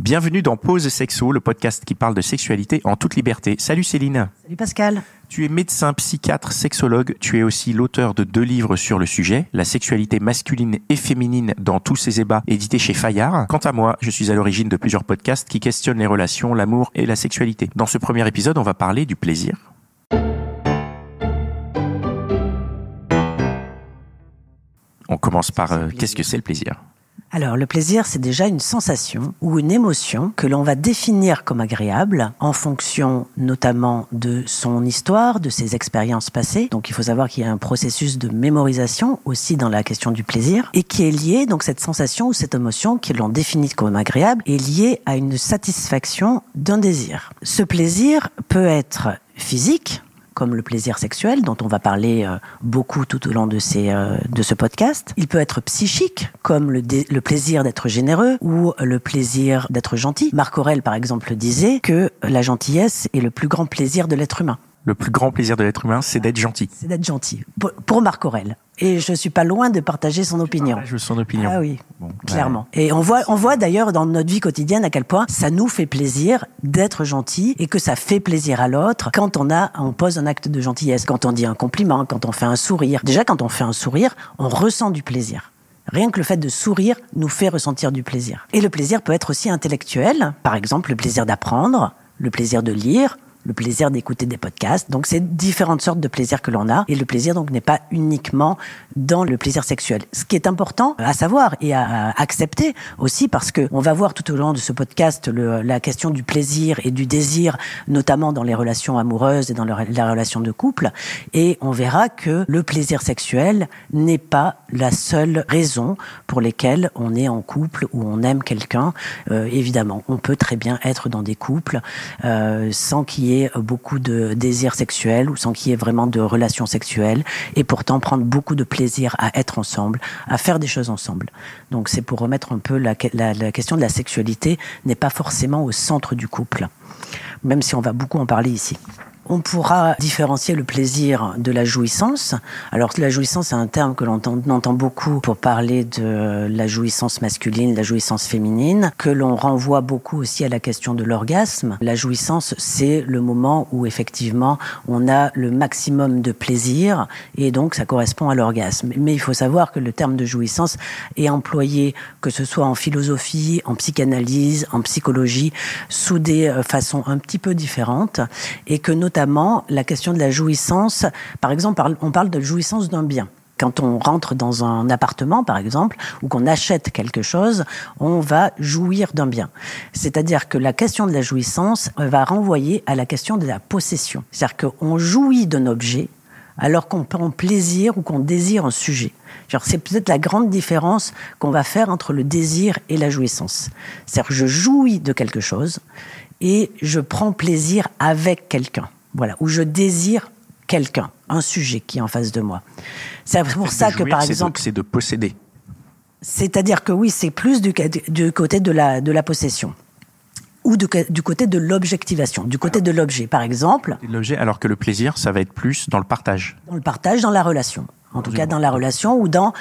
Bienvenue dans Pause Sexo, le podcast qui parle de sexualité en toute liberté. Salut Céline. Salut Pascal. Tu es médecin, psychiatre, sexologue. Tu es aussi l'auteur de 2 livres sur le sujet, La sexualité masculine et féminine dans tous ses ébats, édité chez Fayard. Quant à moi, je suis à l'origine de plusieurs podcasts qui questionnent les relations, l'amour et la sexualité. Dans ce premier épisode, on va parler du plaisir. On commence par qu'est-ce que c'est le plaisir ? Alors, le plaisir, c'est déjà une sensation ou une émotion que l'on va définir comme agréable en fonction notamment de son histoire, de ses expériences passées. Donc, il faut savoir qu'il y a un processus de mémorisation aussi dans la question du plaisir et qui est lié, donc cette sensation ou cette émotion que l'on définit comme agréable est liée à une satisfaction d'un désir. Ce plaisir peut être physique, comme le plaisir sexuel, dont on va parler beaucoup tout au long de ce podcast. Il peut être psychique, comme le plaisir d'être généreux ou le plaisir d'être gentil. Marc Aurèle, par exemple, disait que la gentillesse est le plus grand plaisir de l'être humain. Le plus grand plaisir de l'être humain, c'est d'être gentil. C'est d'être gentil. Pour Marc Aurèle. Et je suis pas loin de partager son opinion. Je son opinion. Ah oui, bon, clairement. Et on voit d'ailleurs dans notre vie quotidienne à quel point ça nous fait plaisir d'être gentil et que ça fait plaisir à l'autre quand on pose un acte de gentillesse, quand on dit un compliment, quand on fait un sourire. Déjà, quand on fait un sourire, on ressent du plaisir. Rien que le fait de sourire nous fait ressentir du plaisir. Et le plaisir peut être aussi intellectuel. Par exemple, le plaisir d'apprendre, le plaisir de lire, le plaisir d'écouter des podcasts. Donc, c'est différentes sortes de plaisirs que l'on a. Et le plaisir, donc, n'est pas uniquement dans le plaisir sexuel. Ce qui est important à savoir et à accepter aussi, parce que on va voir tout au long de ce podcast la question du plaisir et du désir, notamment dans les relations amoureuses et dans la relation de couple. Et on verra que le plaisir sexuel n'est pas la seule raison pour lesquelles on est en couple ou on aime quelqu'un. Évidemment, on peut très bien être dans des couples sans qu'il y ait beaucoup de désirs sexuels ou sans qu'il y ait vraiment de relations sexuelles et pourtant prendre beaucoup de plaisir à être ensemble, à faire des choses ensemble. Donc c'est pour remettre un peu la question de la sexualité n'est pas forcément au centre du couple, même si on va beaucoup en parler ici. On pourra différencier le plaisir de la jouissance. Alors, la jouissance, c'est un terme que l'on entend beaucoup pour parler de la jouissance masculine, la jouissance féminine, que l'on renvoie beaucoup aussi à la question de l'orgasme. La jouissance, c'est le moment où, effectivement, on a le maximum de plaisir et donc ça correspond à l'orgasme. Mais il faut savoir que le terme de jouissance est employé, que ce soit en philosophie, en psychanalyse, en psychologie, sous des façons un petit peu différentes et que notamment la question de la jouissance, par exemple, on parle de jouissance d'un bien. Quand on rentre dans un appartement, par exemple, ou qu'on achète quelque chose, on va jouir d'un bien. C'est-à-dire que la question de la jouissance va renvoyer à la question de la possession. C'est-à-dire qu'on jouit d'un objet alors qu'on prend plaisir ou qu'on désire un sujet. C'est peut-être la grande différence qu'on va faire entre le désir et la jouissance. C'est-à-dire que je jouis de quelque chose et je prends plaisir avec quelqu'un. Voilà, où je désire quelqu'un, un sujet qui est en face de moi. C'est pour ça que, par exemple... C'est de posséder. C'est-à-dire que oui, c'est plus du côté de la possession. Ou du côté de l'objectivation, du côté de l'objet, par exemple. L'objet, alors que le plaisir, ça va être plus dans le partage. Dans le partage, dans la relation. En tout cas, dans la relation ou dans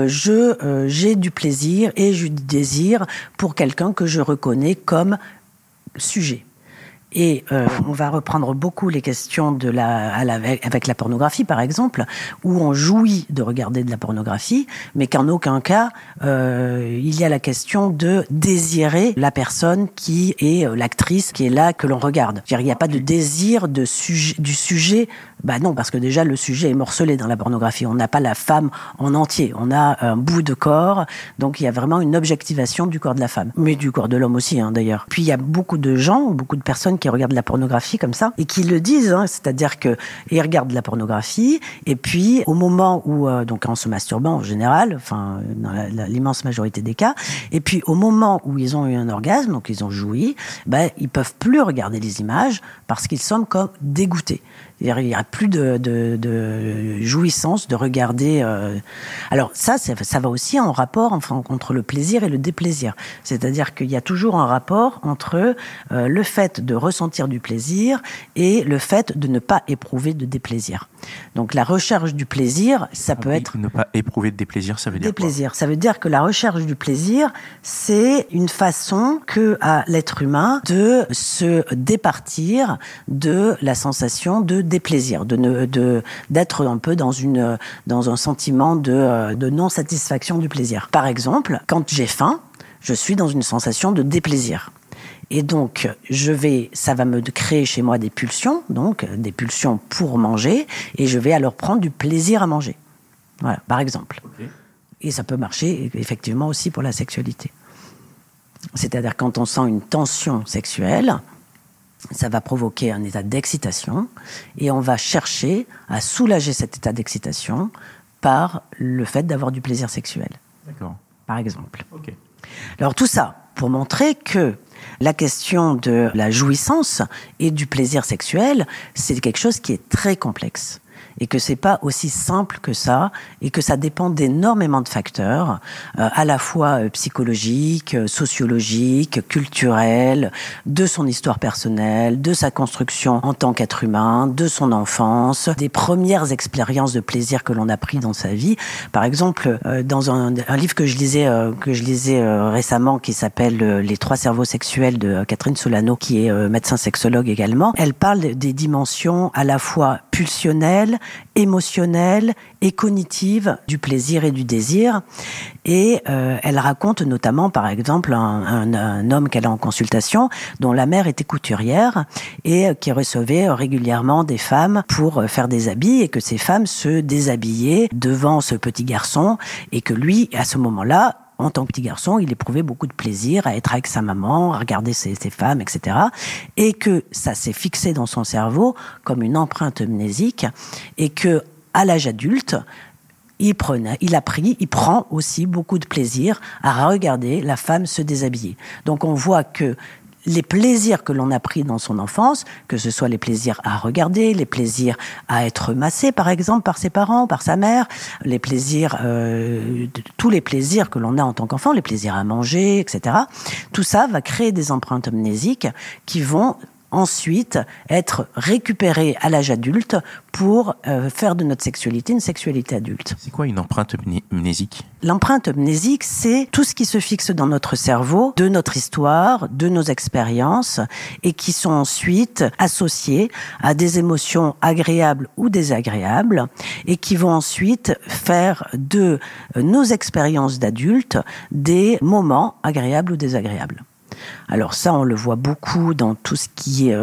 j'ai du plaisir et du désir pour quelqu'un que je reconnais comme sujet. Et on va reprendre beaucoup les questions avec la pornographie, par exemple, où on jouit de regarder de la pornographie, mais qu'en aucun cas, il y a la question de désirer la personne qui est l'actrice qui est là, que l'on regarde. Il n'y a pas de désir du sujet. Bah non, parce que déjà, le sujet est morcelé dans la pornographie. On n'a pas la femme en entier. On a un bout de corps. Donc, il y a vraiment une objectivation du corps de la femme. Mais du corps de l'homme aussi, d'ailleurs. Puis, il y a beaucoup de gens, beaucoup de personnes qui regardent la pornographie comme ça et qui le disent. C'est-à-dire qu'ils regardent la pornographie et puis, au moment où, donc en se masturbant en général, enfin, dans l'immense majorité des cas, et puis au moment où ils ont eu un orgasme, donc ils ont joui, ils peuvent plus regarder les images parce qu'ils sont comme dégoûtés. Il n'y a plus de jouissance de regarder. Alors ça va aussi en rapport entre le plaisir et le déplaisir. C'est-à-dire qu'il y a toujours un rapport entre le fait de ressentir du plaisir et le fait de ne pas éprouver de déplaisir. Donc la recherche du plaisir, ça peut être... Ne pas éprouver de déplaisir, ça veut dire déplaisir. Ça veut dire que la recherche du plaisir, c'est une façon qu'a l'être humain de se départir de la sensation de déplaisir, d'être un peu dans un sentiment de non-satisfaction du plaisir. Par exemple, quand j'ai faim, je suis dans une sensation de déplaisir. Et donc, ça va me créer chez moi des pulsions, donc des pulsions pour manger, et je vais alors prendre du plaisir à manger. Voilà, par exemple. Okay. Et ça peut marcher effectivement aussi pour la sexualité. C'est-à-dire quand on sent une tension sexuelle, ça va provoquer un état d'excitation, et on va chercher à soulager cet état d'excitation par le fait d'avoir du plaisir sexuel. D'accord. Par exemple. Okay. Alors tout ça pour montrer que la question de la jouissance et du plaisir sexuel, c'est quelque chose qui est très complexe. Et que c'est pas aussi simple que ça, et que ça dépend d'énormément de facteurs, à la fois psychologiques, sociologiques, culturels, de son histoire personnelle, de sa construction en tant qu'être humain, de son enfance, des premières expériences de plaisir que l'on a pris dans sa vie. Par exemple, dans un livre que je lisais récemment, qui s'appelle Les 3 cerveaux sexuels de Catherine Solano, qui est médecin sexologue également, elle parle des dimensions à la fois pulsionnelles, émotionnelle et cognitive du plaisir et du désir. Et elle raconte notamment, par exemple, un homme qu'elle a en consultation, dont la mère était couturière et qui recevait régulièrement des femmes pour faire des habits, et que ces femmes se déshabillaient devant ce petit garçon, et que lui, à ce moment-là, en tant que petit garçon, il éprouvait beaucoup de plaisir à être avec sa maman, à regarder ses femmes, etc. Et que ça s'est fixé dans son cerveau comme une empreinte mnésique, et que à l'âge adulte, il prend aussi beaucoup de plaisir à regarder la femme se déshabiller. Donc on voit que les plaisirs que l'on a pris dans son enfance, que ce soit les plaisirs à regarder, les plaisirs à être massé, par exemple, par ses parents, par sa mère, les plaisirs, tous les plaisirs que l'on a en tant qu'enfant, les plaisirs à manger, etc. Tout ça va créer des empreintes mnésiques qui vont ensuite être récupérées à l'âge adulte pour faire de notre sexualité une sexualité adulte. C'est quoi une empreinte mnésique ? L'empreinte mnésique, c'est tout ce qui se fixe dans notre cerveau, de notre histoire, de nos expériences, et qui sont ensuite associées à des émotions agréables ou désagréables, et qui vont ensuite faire de nos expériences d'adultes des moments agréables ou désagréables. Alors ça, on le voit beaucoup dans tout ce qui est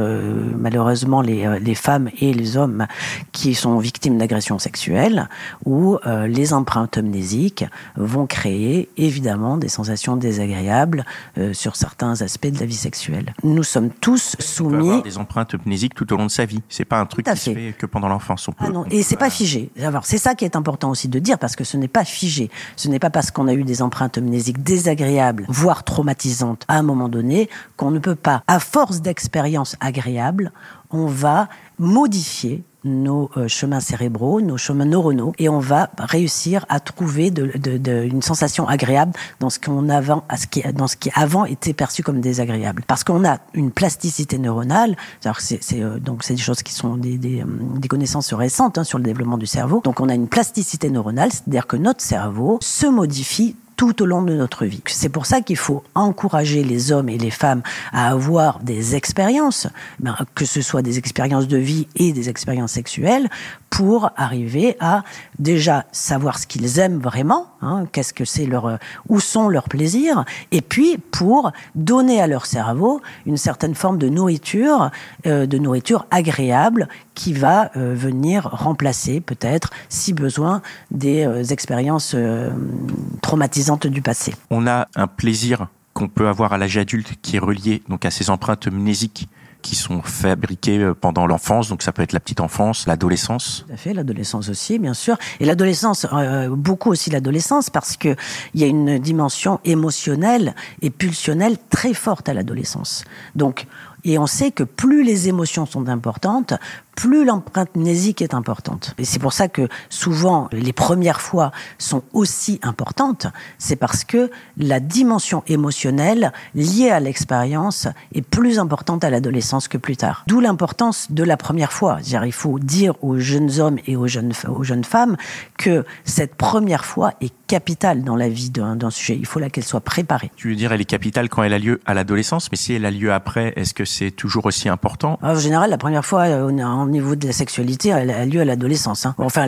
malheureusement les femmes et les hommes qui sont victimes d'agressions sexuelles, où les empreintes mnésiques vont créer évidemment des sensations désagréables sur certains aspects de la vie sexuelle. Nous sommes tous soumis... On peut avoir des empreintes mnésiques tout au long de sa vie. C'est pas un truc qui se fait que pendant l'enfance. Et c'est pas figé. Alors c'est ça qui est important aussi de dire, parce que ce n'est pas figé. Ce n'est pas parce qu'on a eu des empreintes mnésiques désagréables, voire traumatisantes à un moment donné, qu'on ne peut pas, à force d'expériences agréables, on va modifier nos chemins cérébraux, nos chemins neuronaux, et on va réussir à trouver une sensation agréable dans ce qui avant était perçu comme désagréable. Parce qu'on a une plasticité neuronale, donc c'est des choses qui sont des connaissances récentes sur le développement du cerveau. Donc on a une plasticité neuronale, c'est-à-dire que notre cerveau se modifie tout au long de notre vie. C'est pour ça qu'il faut encourager les hommes et les femmes à avoir des expériences, que ce soit des expériences de vie et des expériences sexuelles, pour arriver à déjà savoir ce qu'ils aiment vraiment, qu'est-ce que c'est où sont leurs plaisirs, et puis pour donner à leur cerveau une certaine forme de nourriture agréable qui va venir remplacer peut-être, si besoin, des expériences traumatisantes du passé. On a un plaisir qu'on peut avoir à l'âge adulte qui est relié donc à ces empreintes mnésiques qui sont fabriquées pendant l'enfance, donc ça peut être la petite enfance, l'adolescence. Tout à fait, l'adolescence aussi, bien sûr. Et l'adolescence, beaucoup aussi l'adolescence, parce que il y a une dimension émotionnelle et pulsionnelle très forte à l'adolescence. Donc, et on sait que plus les émotions sont importantes, plus l'empreinte mnésique est importante. Et c'est pour ça que souvent, les premières fois sont aussi importantes. C'est parce que la dimension émotionnelle liée à l'expérience est plus importante à l'adolescence que plus tard. D'où l'importance de la première fois. C'est-à-dire, il faut dire aux jeunes hommes et aux jeunes femmes que cette première fois est capitale dans la vie d'un sujet. Il faut qu'elle soit préparée. Tu veux dire, elle est capitale quand elle a lieu à l'adolescence, mais si elle a lieu après, est-ce que c'est toujours aussi important ? En général, la première fois, au niveau de la sexualité, elle a lieu à l'adolescence. Enfin,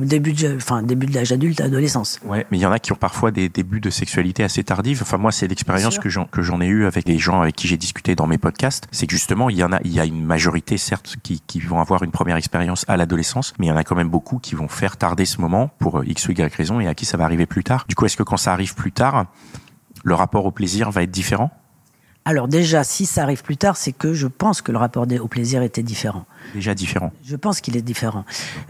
début de l'âge adulte, adolescence. Ouais, mais il y en a qui ont parfois des débuts de sexualité assez tardifs. Enfin, moi, c'est l'expérience que j'en ai eue avec les gens avec qui j'ai discuté dans mes podcasts. C'est que justement, il y a une majorité, certes, qui vont avoir une première expérience à l'adolescence, mais il y en a quand même beaucoup qui vont faire tarder ce moment pour X ou Y raison et à qui ça va arriver plus tard. Du coup, est-ce que quand ça arrive plus tard, le rapport au plaisir va être différent ? Alors déjà, si ça arrive plus tard, c'est que je pense que le rapport au plaisir était différent. Déjà différent. Je pense qu'il est différent.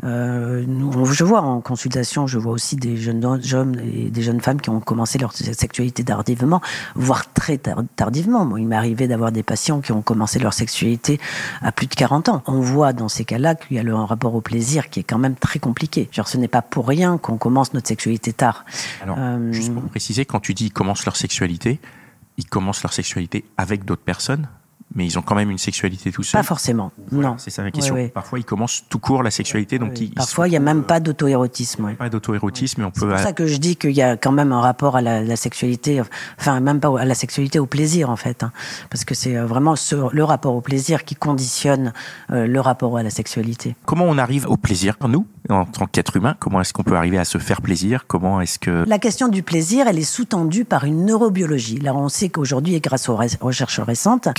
Je vois en consultation, je vois aussi des jeunes hommes et des jeunes femmes qui ont commencé leur sexualité tardivement, voire très tardivement. Moi, il m'est arrivé d'avoir des patients qui ont commencé leur sexualité à plus de 40 ans. On voit dans ces cas-là qu'il y a un rapport au plaisir qui est quand même très compliqué. Genre, ce n'est pas pour rien qu'on commence notre sexualité tard. Alors, juste pour préciser, quand tu dis ils commencent leur sexualité, ils commencent leur sexualité avec d'autres personnes, mais ils ont quand même une sexualité tout seuls. Pas forcément, voilà, non. C'est ça ma question. Ouais. Parfois, ils commencent tout court la sexualité. Donc parfois, il n'y a même pas d'auto-érotisme. Pas d'auto-érotisme, mais on peut... C'est pour ça que je dis qu'il y a quand même un rapport à la sexualité, enfin, même pas à la sexualité, au plaisir, en fait. Parce que c'est vraiment le rapport au plaisir qui conditionne le rapport à la sexualité. Comment on arrive au plaisir, nous, en tant qu'être humain? Comment est-ce qu'on peut arriver à se faire plaisir? Comment est-ce que... La question du plaisir, elle est sous-tendue par une neurobiologie. Là, on sait qu'aujourd'hui, et grâce aux recherches récentes,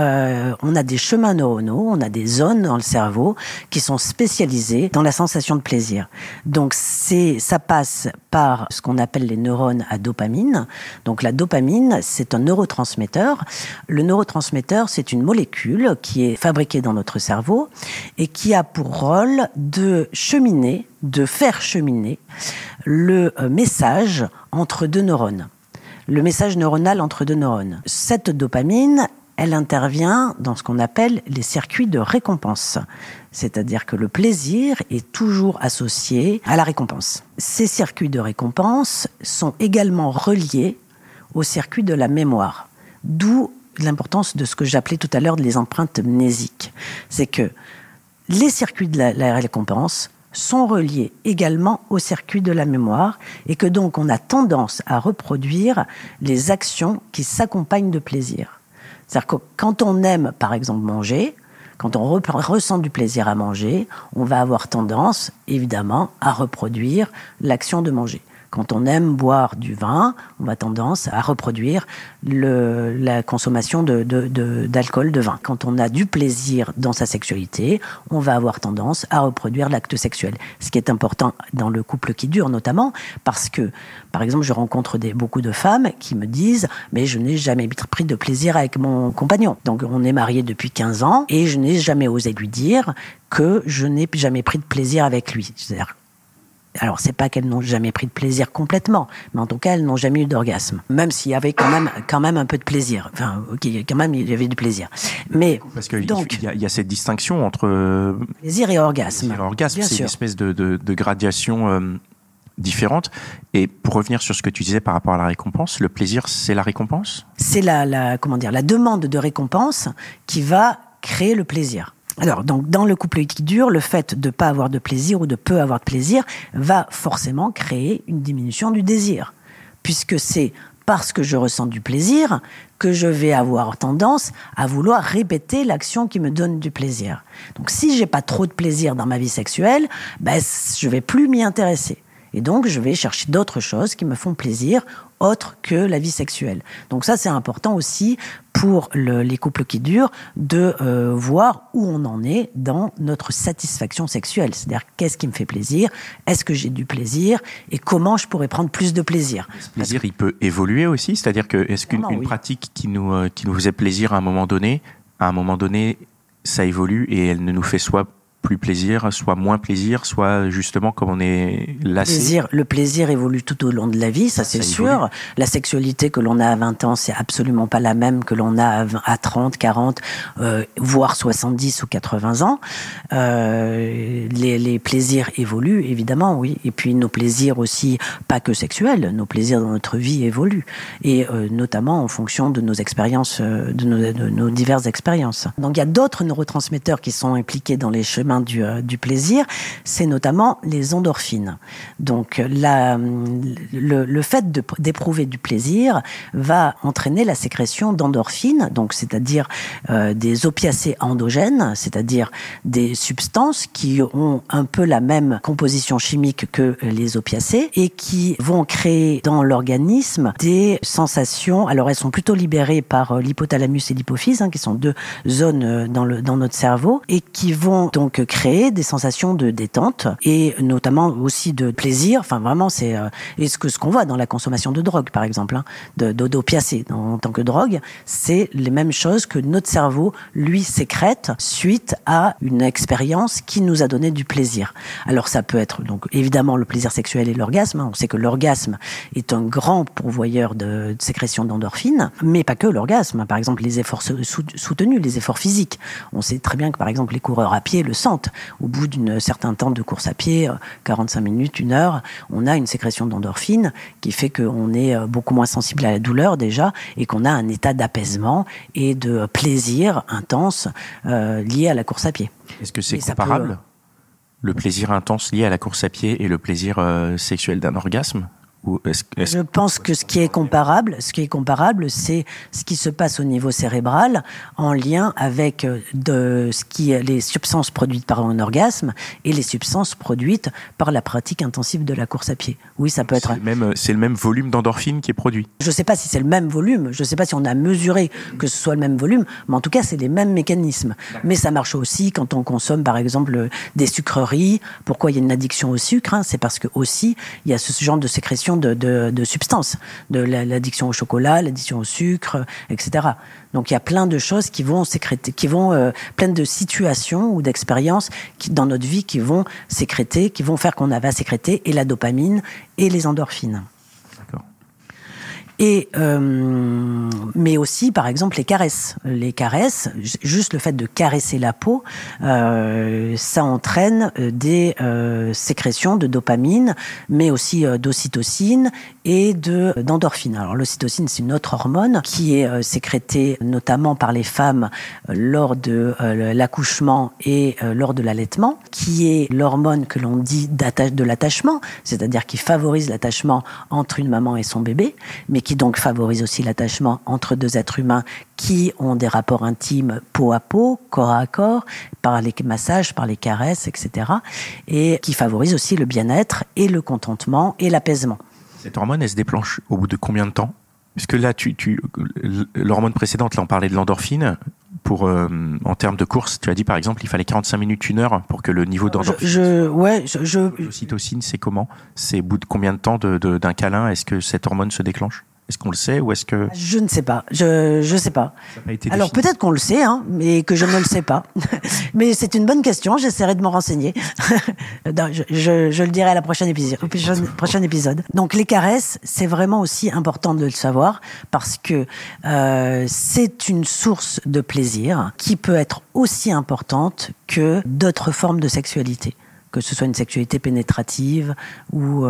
on a des chemins neuronaux, on a des zones dans le cerveau qui sont spécialisées dans la sensation de plaisir. Donc, ça passe par ce qu'on appelle les neurones à dopamine. Donc, la dopamine, c'est un neurotransmetteur. Le neurotransmetteur, c'est une molécule qui est fabriquée dans notre cerveau et qui a pour rôle de faire cheminer le message entre deux neurones. Le message neuronal entre deux neurones. Cette dopamine, elle intervient dans ce qu'on appelle les circuits de récompense. C'est-à-dire que le plaisir est toujours associé à la récompense. Ces circuits de récompense sont également reliés aux circuits de la mémoire. D'où l'importance de ce que j'appelais tout à l'heure les empreintes mnésiques. C'est que les circuits de la récompense sont reliés également aux circuits de la mémoire et que donc on a tendance à reproduire les actions qui s'accompagnent de plaisir. C'est-à-dire que quand on aime, par exemple, manger, quand on ressent du plaisir à manger, on va avoir tendance, évidemment, à reproduire l'action de manger. Quand on aime boire du vin, on a tendance à reproduire la consommation d'alcool, de vin. Quand on a du plaisir dans sa sexualité, on va avoir tendance à reproduire l'acte sexuel. Ce qui est important dans le couple qui dure, notamment, parce que, par exemple, je rencontre beaucoup de femmes qui me disent « mais je n'ai jamais pris de plaisir avec mon compagnon ». Donc, on est mariés depuis 15 ans et je n'ai jamais osé lui dire que je n'ai jamais pris de plaisir avec lui. C'est-à-dire, alors, c'est pas qu'elles n'ont jamais pris de plaisir complètement, mais en tout cas, elles n'ont jamais eu d'orgasme. Même s'il y avait quand même un peu de plaisir. Enfin, ok, quand même, il y avait du plaisir. Mais, parce que donc, il y a cette distinction entre plaisir et orgasme. Plaisir et orgasme, c'est une espèce de gradation différente. Et pour revenir sur ce que tu disais par rapport à la récompense, le plaisir, c'est la récompense? C'est la demande de récompense qui va créer le plaisir. Alors, donc, dans le couple qui dure, le fait de ne pas avoir de plaisir ou de peu avoir de plaisir va forcément créer une diminution du désir. Puisque c'est parce que je ressens du plaisir que je vais avoir tendance à vouloir répéter l'action qui me donne du plaisir. Donc, si j'ai pas trop de plaisir dans ma vie sexuelle, je vais plus m'y intéresser. Et donc, je vais chercher d'autres choses qui me font plaisir, autres que la vie sexuelle. Donc ça, c'est important aussi pour les couples qui durent de voir où on en est dans notre satisfaction sexuelle. C'est-à-dire, qu'est-ce qui me fait plaisir? Est-ce que j'ai du plaisir? Et comment je pourrais prendre plus de plaisir? Ce plaisir, il peut évoluer aussi? C'est-à-dire que, est-ce qu'une pratique qui nous faisait plaisir à un moment donné, ça évolue et elle ne nous fait soit plus plaisir, soit moins plaisir, soit justement comme on est lassé. Le plaisir évolue tout au long de la vie, ça c'est sûr. Évolue. La sexualité que l'on a à 20 ans, c'est absolument pas la même que l'on a à 30, 40, voire 70 ou 80 ans. Les plaisirs évoluent, évidemment, oui. Et puis nos plaisirs aussi, pas que sexuels, nos plaisirs dans notre vie évoluent. Et notamment en fonction de nos expériences, de nos diverses expériences. Donc il y a d'autres neurotransmetteurs qui sont impliqués dans les chemins du plaisir, c'est notamment les endorphines. Donc le fait d'éprouver du plaisir va entraîner la sécrétion d'endorphines, donc c'est-à-dire des opiacés endogènes, c'est-à-dire des substances qui ont un peu la même composition chimique que les opiacés et qui vont créer dans l'organisme des sensations. Alors elles sont plutôt libérées par l'hypothalamus et l'hypophyse, qui sont deux zones dans notre cerveau, et qui vont donc créer des sensations de détente et notamment aussi de plaisir. Enfin, vraiment, c'est ce qu'on voit dans la consommation de drogue, par exemple, d'opiacés en tant que drogue, c'est les mêmes choses que notre cerveau, lui, sécrète suite à une expérience qui nous a donné du plaisir. Alors, ça peut être, donc, évidemment, le plaisir sexuel et l'orgasme. On sait que l'orgasme est un grand pourvoyeur de sécrétion d'endorphines, mais pas que l'orgasme. Par exemple, les efforts soutenus, les efforts physiques. On sait très bien que, par exemple, les coureurs à pied le sentent. Au bout d'un certain temps de course à pied, 45 minutes, 1 heure, on a une sécrétion d'endorphines qui fait qu'on est beaucoup moins sensible à la douleur déjà et qu'on a un état d'apaisement et de plaisir intense lié à la course à pied. Est-ce que c'est comparable, le plaisir intense lié à la course à pied et le plaisir sexuel d'un orgasme ? Je pense que ce qui est comparable, c'est ce qui se passe au niveau cérébral en lien avec les substances produites par un orgasme et les substances produites par la pratique intensive de la course à pied. Oui, ça peut être. C'est le même volume d'endorphine qui est produit. Je ne sais pas si c'est le même volume, je ne sais pas si on a mesuré que ce soit le même volume, mais en tout cas, c'est les mêmes mécanismes. Mais ça marche aussi quand on consomme, par exemple, des sucreries. Pourquoi il y a une addiction au sucre ? C'est parce que aussi, il y a ce genre de sécrétion de substances, de l'addiction au chocolat, l'addiction au sucre, etc. Donc il y a plein de choses qui vont sécréter, plein de situations ou d'expériences dans notre vie qui vont sécréter, qui vont faire qu'on va sécréter et la dopamine et les endorphines. D'accord. Et mais aussi, par exemple, les caresses. Les caresses, juste le fait de caresser la peau, ça entraîne des sécrétions de dopamine, mais aussi d'ocytocine et d'endorphine. Alors l'ocytocine, c'est une autre hormone qui est sécrétée notamment par les femmes lors de l'accouchement et lors de l'allaitement, qui est l'hormone que l'on dit de l'attachement, c'est-à-dire qui favorise l'attachement entre une maman et son bébé, mais qui donc favorise aussi l'attachement entre deux êtres humains qui ont des rapports intimes peau à peau, corps à corps, par les massages, par les caresses, etc. Et qui favorise aussi le bien-être et le contentement et l'apaisement. Cette hormone, elle se déclenche au bout de combien de temps ? Parce que là, l'hormone précédente, là, on parlait de l'endorphine. En termes de course, tu as dit par exemple, il fallait 45 minutes, 1 heure pour que le niveau d'endorphine. L'ocytocine, c'est comment ? C'est au bout de combien de temps d'un câlin est-ce que cette hormone se déclenche ? Est-ce qu'on le sait ou est-ce que... Je ne sais pas. Je sais pas. Alors peut-être qu'on le sait, mais que je ne le sais pas. Mais c'est une bonne question. J'essaierai de m'en renseigner. Je le dirai à la prochaine épisode. Donc les caresses, c'est vraiment aussi important de le savoir parce que c'est une source de plaisir qui peut être aussi importante que d'autres formes de sexualité, que ce soit une sexualité pénétrative ou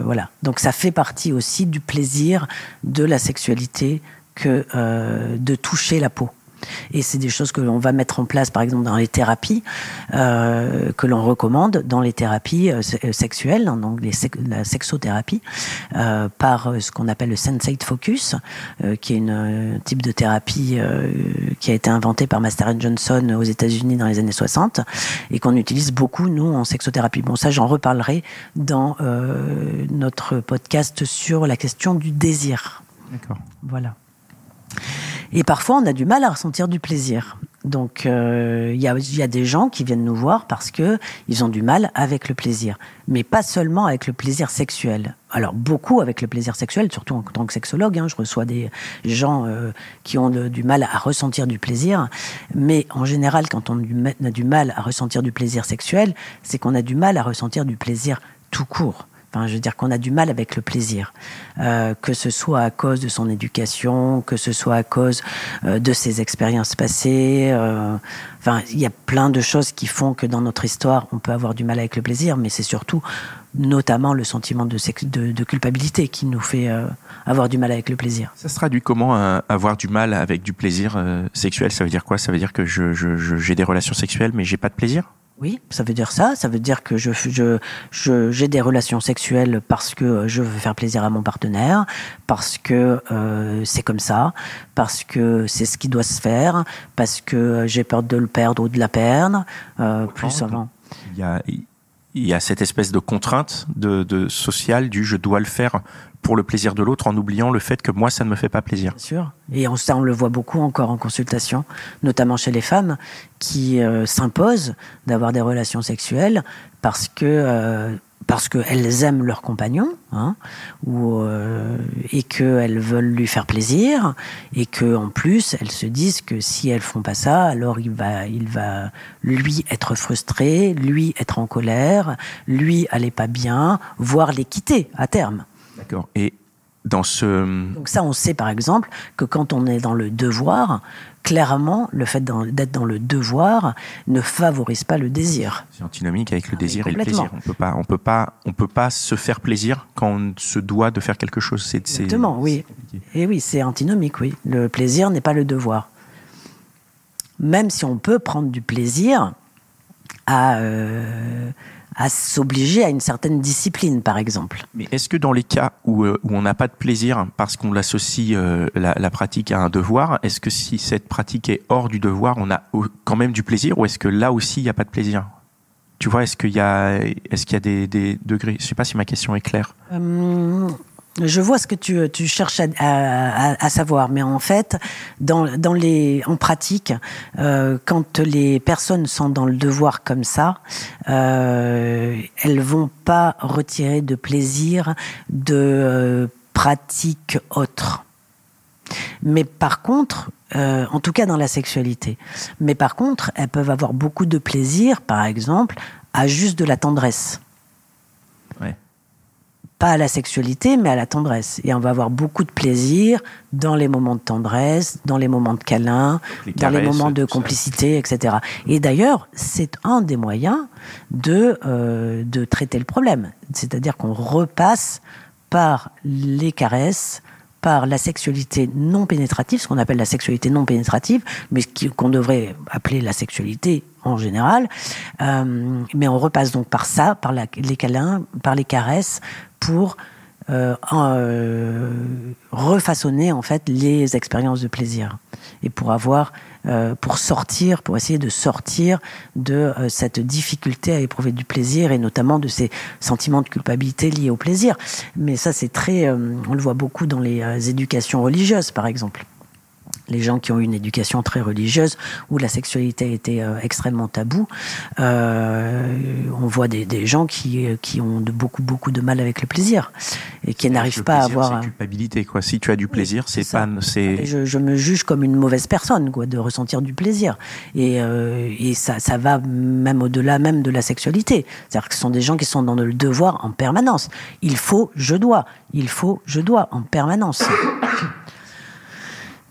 voilà. Donc ça fait partie aussi du plaisir de la sexualité que de toucher la peau. Et c'est des choses que l'on va mettre en place, par exemple, dans les thérapies, que l'on recommande dans les thérapies sexuelles, donc la sexothérapie, par ce qu'on appelle le sensate focus, qui est un type de thérapie qui a été inventé par Master & Johnson aux États-Unis dans les années 60 et qu'on utilise beaucoup, nous, en sexothérapie. Bon, ça, j'en reparlerai dans notre podcast sur la question du désir. D'accord. Voilà. Et parfois, on a du mal à ressentir du plaisir. Donc, il y a des gens qui viennent nous voir parce que ils ont du mal avec le plaisir. Mais pas seulement avec le plaisir sexuel. Alors, beaucoup avec le plaisir sexuel, surtout en tant que sexologue. Je reçois des gens qui ont du mal à ressentir du plaisir. Mais en général, quand on a du mal à ressentir du plaisir sexuel, c'est qu'on a du mal à ressentir du plaisir tout court. Enfin, je veux dire qu'on a du mal avec le plaisir, que ce soit à cause de son éducation, que ce soit à cause de ses expériences passées. Enfin, il y a plein de choses qui font que dans notre histoire, on peut avoir du mal avec le plaisir, mais c'est surtout, notamment, le sentiment de culpabilité qui nous fait avoir du mal avec le plaisir. Ça se traduit comment, avoir du mal avec du plaisir sexuel? Ça veut dire quoi? Ça veut dire que j'ai des relations sexuelles, mais j'ai pas de plaisir? Oui, ça veut dire ça. Ça veut dire que j'ai des relations sexuelles parce que je veux faire plaisir à mon partenaire, parce que c'est comme ça, parce que c'est ce qui doit se faire, parce que j'ai peur de le perdre ou de la perdre. Plus souvent. Il y a cette espèce de contrainte de sociale du je dois le faire pour le plaisir de l'autre en oubliant le fait que moi, ça ne me fait pas plaisir. Bien sûr. Et ça, on le voit beaucoup encore en consultation, notamment chez les femmes qui s'imposent d'avoir des relations sexuelles parce qu'elles aiment leur compagnon, et qu'elles veulent lui faire plaisir, et qu'en plus, elles se disent que si elles font pas ça, alors il va lui être frustré, lui être en colère, lui aller pas bien, voire les quitter à terme. D'accord. Et donc ça, on sait par exemple que quand on est dans le devoir, clairement, le fait d'être dans le devoir ne favorise pas le désir. C'est antinomique avec le désir et le plaisir. On peut pas se faire plaisir quand on se doit de faire quelque chose. Exactement, oui. Et oui, c'est antinomique, oui. Le plaisir n'est pas le devoir. Même si on peut prendre du plaisir à s'obliger à une certaine discipline, par exemple. Mais est-ce que dans les cas où on n'a pas de plaisir parce qu'on l'associe la pratique à un devoir, est-ce que si cette pratique est hors du devoir, on a quand même du plaisir, ou est-ce que là aussi il n'y a pas de plaisir? Tu vois, est-ce qu'il y a des degrés? Je ne sais pas si ma question est claire. Je vois ce que tu cherches à savoir, mais en fait, en pratique, quand les personnes sont dans le devoir comme ça, elles vont pas retirer de plaisir de pratiques autres. Mais par contre, en tout cas dans la sexualité, mais par contre, elles peuvent avoir beaucoup de plaisir, par exemple, à juste de la tendresse. Ouais. Pas à la sexualité, mais à la tendresse. Et on va avoir beaucoup de plaisir dans les moments de tendresse, dans les moments de câlin, dans les moments de complicité, etc. Et d'ailleurs, c'est un des moyens de traiter le problème. C'est-à-dire qu'on repasse par les caresses, par la sexualité non pénétrative, ce qu'on appelle la sexualité non pénétrative, mais qu'on devrait appeler la sexualité en général. Mais on repasse donc par ça, par les câlins, par les caresses, pour refaçonner en fait les expériences de plaisir et pour essayer de sortir de cette difficulté à éprouver du plaisir et notamment de ces sentiments de culpabilité liés au plaisir. Mais ça, c'est on le voit beaucoup dans les éducations religieuses, par exemple. Les gens qui ont eu une éducation très religieuse, où la sexualité a été extrêmement taboue, on voit des gens qui ont beaucoup de mal avec le plaisir et qui n'arrivent pas à avoir... C'est culpabilité, quoi. Si tu as du plaisir, c'est pas... Je me juge comme une mauvaise personne, quoi, de ressentir du plaisir. Et ça va même au-delà même de la sexualité. C'est-à-dire que ce sont des gens qui sont dans le devoir en permanence. Il faut, je dois en permanence.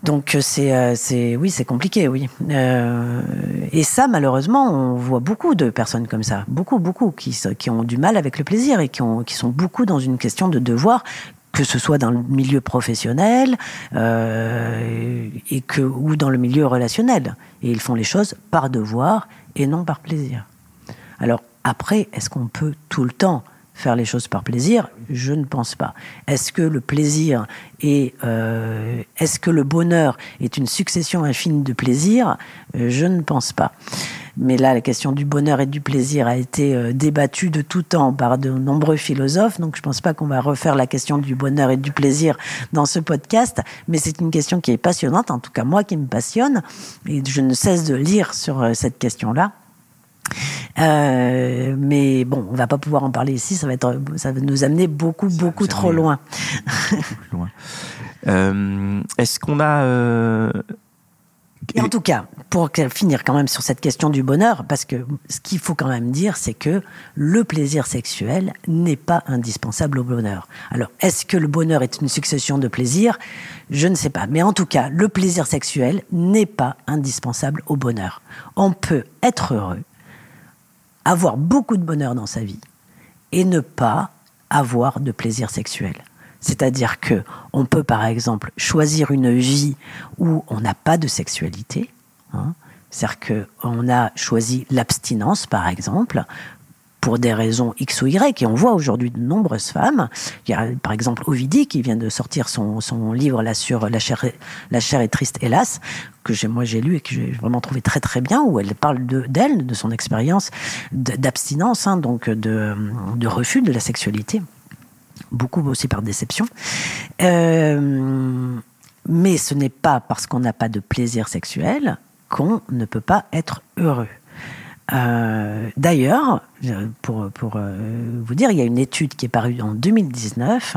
Donc oui, c'est compliqué, oui. Et ça, malheureusement, on voit beaucoup de personnes comme ça, beaucoup qui ont du mal avec le plaisir et qui sont beaucoup dans une question de devoir, que ce soit dans le milieu professionnel ou dans le milieu relationnel. Et ils font les choses par devoir et non par plaisir. Alors après, est-ce qu'on peut tout le temps faire les choses par plaisir? Je ne pense pas. Est-ce que le plaisir est-ce que le bonheur est une succession infinie de plaisirs? Je ne pense pas. Mais là, la question du bonheur et du plaisir a été débattue de tout temps par de nombreux philosophes. Donc, je ne pense pas qu'on va refaire la question du bonheur et du plaisir dans ce podcast. Mais c'est une question qui est passionnante, en tout cas moi qui me passionne. Et je ne cesse de lire sur cette question-là. Mais bon, on va pas pouvoir en parler ici, ça va nous amener beaucoup trop loin. Est-ce qu'on a... Et en tout cas, pour finir quand même sur cette question du bonheur, parce que ce qu'il faut quand même dire, c'est que le plaisir sexuel n'est pas indispensable au bonheur. Alors, est-ce que le bonheur est une succession de plaisirs ? Je ne sais pas. Mais en tout cas, le plaisir sexuel n'est pas indispensable au bonheur. On peut être heureux, avoir beaucoup de bonheur dans sa vie et ne pas avoir de plaisir sexuel. C'est-à-dire que on peut, par exemple, choisir une vie où on n'a pas de sexualité. C'est-à-dire qu'on a choisi l'abstinence, par exemple, pour des raisons X ou Y. Et on voit aujourd'hui de nombreuses femmes. Il y a, par exemple, Ovidie, qui vient de sortir son livre là sur La chair est triste, hélas, que j'ai lu et que j'ai vraiment trouvé très très bien, où elle parle d'elle, de son expérience d'abstinence, donc de refus de la sexualité. Beaucoup aussi par déception. Mais ce n'est pas parce qu'on n'a pas de plaisir sexuel qu'on ne peut pas être heureux. D'ailleurs, pour vous dire, il y a une étude qui est parue en 2019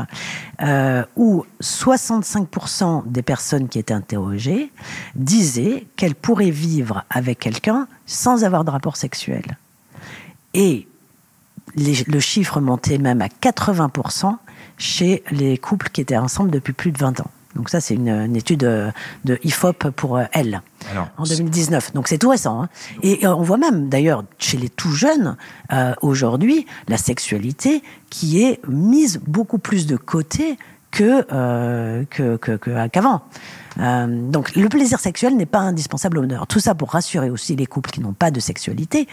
où 65% des personnes qui étaient interrogées disaient qu'elles pourraient vivre avec quelqu'un sans avoir de rapport sexuel. Et le chiffre montait même à 80% chez les couples qui étaient ensemble depuis plus de 20 ans. Donc ça, c'est une étude de IFOP pour Elle, en 2019. Donc c'est tout récent. Et on voit même, d'ailleurs, chez les tout jeunes, aujourd'hui, la sexualité qui est mise beaucoup plus de côté qu'avant. Donc le plaisir sexuel n'est pas indispensable au bonheur. Tout ça pour rassurer aussi les couples qui n'ont pas de sexualité,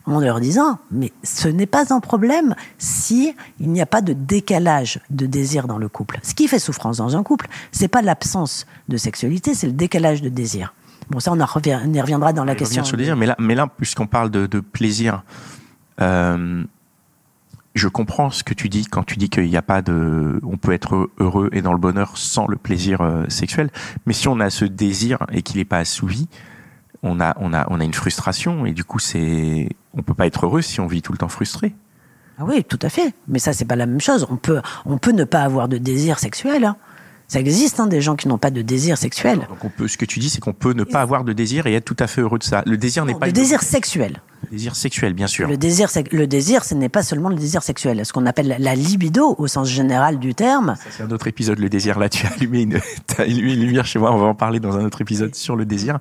en leur disant mais ce n'est pas un problème si il n'y a pas de décalage de désir dans le couple. Ce qui fait souffrance dans un couple, c'est pas l'absence de sexualité, c'est le décalage de désir. Bon, ça on y reviendra dans la question. Sur le désir, mais là puisqu'on parle de plaisir. Je comprends ce que tu dis quand tu dis qu'il n'y a pas on peut être heureux et dans le bonheur sans le plaisir sexuel. Mais si on a ce désir et qu'il n'est pas assouvi, on a une frustration et du coup on peut pas être heureux si on vit tout le temps frustré. Ah oui, tout à fait. Mais ça, c'est pas la même chose. On peut ne pas avoir de désir sexuel. Ça existe, des gens qui n'ont pas de désir sexuel. Donc ce que tu dis, c'est qu'on peut ne pas avoir de désir et être tout à fait heureux de ça. Le désir n'est pas... Le désir sexuel. Le désir sexuel, bien sûr. Le désir, ce n'est pas seulement le désir sexuel. Ce qu'on appelle la libido, au sens général du terme. Ça, c'est un autre épisode, le désir. Là, tu as allumé une lumière chez moi. On va en parler dans un autre épisode sur le désir.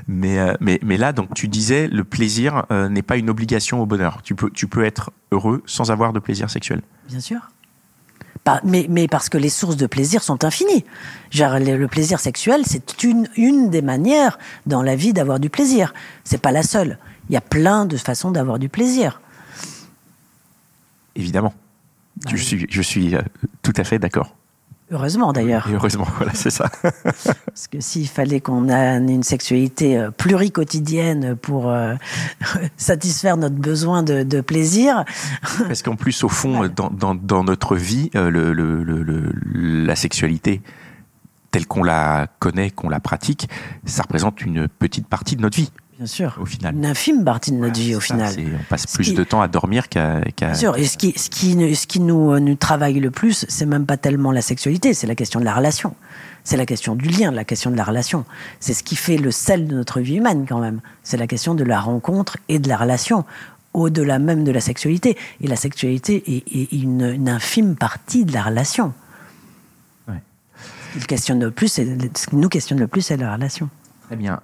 Mais là, donc, tu disais, le plaisir n'est pas une obligation au bonheur. Tu peux être heureux sans avoir de plaisir sexuel. Bien sûr. Mais parce que les sources de plaisir sont infinies. Le plaisir sexuel, c'est une des manières dans la vie d'avoir du plaisir. C'est pas la seule. Il y a plein de façons d'avoir du plaisir. Évidemment. Je suis tout à fait d'accord. Heureusement d'ailleurs. Et heureusement, voilà, c'est ça. Parce que s'il fallait qu'on ait une sexualité pluricotidienne pour satisfaire notre besoin de plaisir. Parce qu'en plus, au fond, dans notre vie, la sexualité telle qu'on la connaît, qu'on la pratique, ça représente une petite partie de notre vie. Bien sûr. Au final. Une infime partie de notre vie, au final. On passe plus de temps à dormir qu'à... Bien sûr. Et ce qui nous travaille le plus, c'est même pas tellement la sexualité, c'est la question de la relation. C'est la question du lien, la question de la relation. C'est ce qui fait le sel de notre vie humaine, quand même. C'est la question de la rencontre et de la relation, au-delà même de la sexualité. Et la sexualité est une infime partie de la relation. Ouais. Ce qui nous questionne le plus, c'est la relation. Très bien.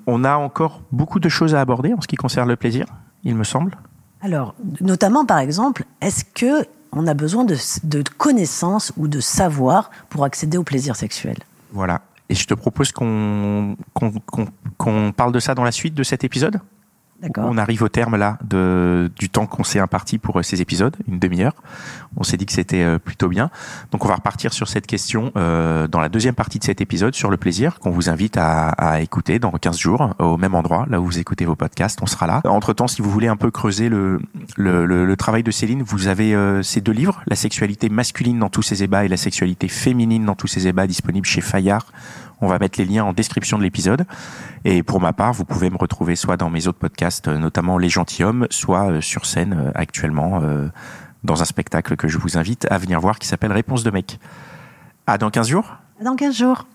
On a encore beaucoup de choses à aborder en ce qui concerne le plaisir, il me semble. Alors, notamment, par exemple, est-ce qu'on a besoin de connaissances ou de savoir pour accéder au plaisir sexuel ? Voilà. Et je te propose qu'on parle de ça dans la suite de cet épisode. On arrive au terme là du temps qu'on s'est imparti pour ces épisodes, une demi-heure. On s'est dit que c'était plutôt bien. Donc on va repartir sur cette question dans la deuxième partie de cet épisode sur le plaisir qu'on vous invite à écouter dans 15 jours au même endroit, là où vous écoutez vos podcasts, on sera là. Entre-temps, si vous voulez un peu creuser le travail de Céline, vous avez ces 2 livres, La sexualité masculine dans tous ses ébats et La sexualité féminine dans tous ses ébats, disponibles chez Fayard. On va mettre les liens en description de l'épisode. Et pour ma part, vous pouvez me retrouver soit dans mes autres podcasts, notamment Les Gentilshommes, soit sur scène actuellement dans un spectacle que je vous invite à venir voir qui s'appelle Réponse de mec. À dans 15 jours. Dans 15 jours.